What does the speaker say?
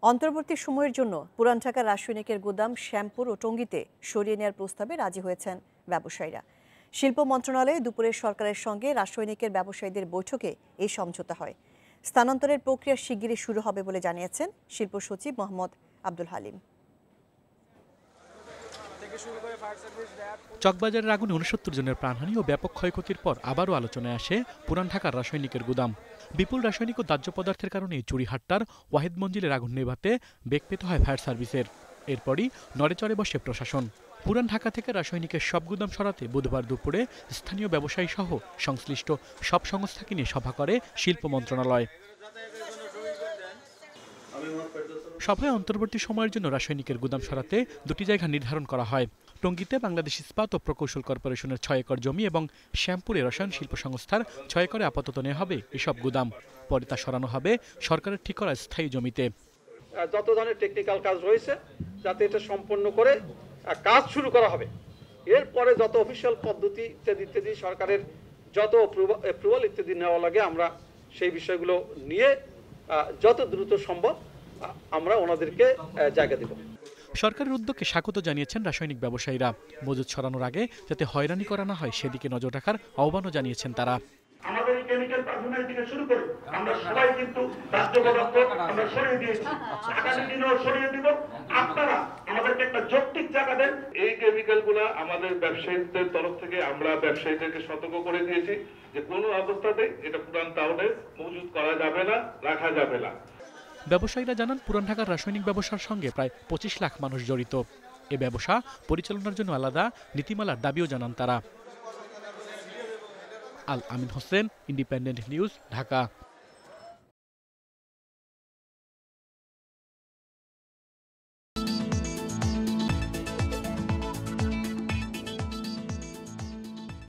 অন্তর্বর্তী সময়ের জন্য পুরান ঢাকার রাসায়নিকের গুদাম শ্যামপুর ও টঙ্গীতে সরিয়ে নেওয়ার প্রস্তাবে রাজি হয়েছেন ব্যবসায়ীরা। শিল্প মন্ত্রণালয়ে দুপুরে সরকারের সঙ্গে রাসায়নিকের ব্যবসায়ীদের বৈঠকে এই সমঝোতা হয়। স্থানান্তরের প্রক্রিয়া শিগগিরই শুরু হবে বলে জানিয়েছেন শিল্প সচিব মোহাম্মদ আব্দুল হালিম। চকবাজারের আগুনে ৬৯ জনের প্রাণহানি ও ব্যাপক ক্ষয়ক্ষতির পর আবারও আলোচনায় আসে পুরান ঢাকার রাসায়নিকের গুদাম। বিপুল রাসায়নিক ও দাহ্য পদার্থের কারণে চুরিহাট্টার ওয়াহিদ মঞ্জিলের আগুন নেভাতে বেগ পেতে হয় ফায়ার সার্ভিসের। এরপরই নড়েচড়ে বসে প্রশাসন। পুরান ঢাকা থেকে রাসায়নিকের সব গুদাম সরাতে বুধবার দুপুরে স্থানীয় ব্যবসায়ী সহ সংশ্লিষ্ট সব সংস্থাকে নিয়ে সভা করে শিল্প মন্ত্রণালয়। সভায় অন্তর্বর্তী সময়ের জন্য রাসায়নিকের গুদাম সরাতে দুটি জায়গা নির্ধারণ করা হয়। টঙ্গীতে বাংলাদেশ ইস্পাত ও প্রকৌশল কর্পোরেশনের ৬ একর জমি এবং শ্যামপুরে রসায়ন শিল্প সংস্থার ৬ একরে আপাতত নেওয়া হবে এসব গুদাম। পরে তা সরানো হবে সরকারের ঠিক করা স্থায়ী জমিতে। যত ধরনের টেকনিক্যাল কাজ রয়েছে যাতে এটা সম্পন্ন করে কাজ শুরু করা হবে। এরপরে যত অফিসিয়াল পদ্ধতি ইত্যাদি সরকারের যত অ্যাপ্রুভাল ইত্যাদি নেওয়া লাগে আমরা সেই বিষয়গুলো নিয়ে যত দ্রুত সম্ভব আমরা ওনাদেরকে জায়গা দেব। সরকারের উদ্যোগকে স্বাগত জানিয়েছেন রাসায়নিক ব্যবসায়ীরা। মজুদ সরানোর আগে যাতে হয়রানি করা না হয় সেদিকে নজর রাখার আহ্বানও জানিয়েছেন তারা। আমাদের কেমিক্যাল পারফরম্যান্স থেকে শুরু করে আমরা সবাই কিন্তু রাষ্ট্র পদার্থ আমরা সরিয়ে দিয়েছি, আগামী দিনেও সরিয়ে দিব। আপনারা আমাদেরকে একটা যৌক্তিক জায়গা দেন। এই কেমিক্যালগুলো আমাদের ব্যবসায়ীদের তরফ থেকে আমরা ব্যবসায়ীদেরকে সতর্ক করে দিয়েছি যে কোনো অবস্থাতেই এটা পুরান টাউনে মজুদ করা যাবে না, রাখা যাবে না। ব্যবসায়ীরা জানান পুরান ঢাকার রাসায়নিক ব্যবসার সঙ্গে প্রায় ২৫ লাখ মানুষ জড়িত। এ ব্যবসা পরিচালনার জন্য আলাদা নীতিমালার দাবিও জানান তারা। আল আমিন হোসেন, ইন্ডিপেন্ডেন্ট নিউজ, ঢাকা।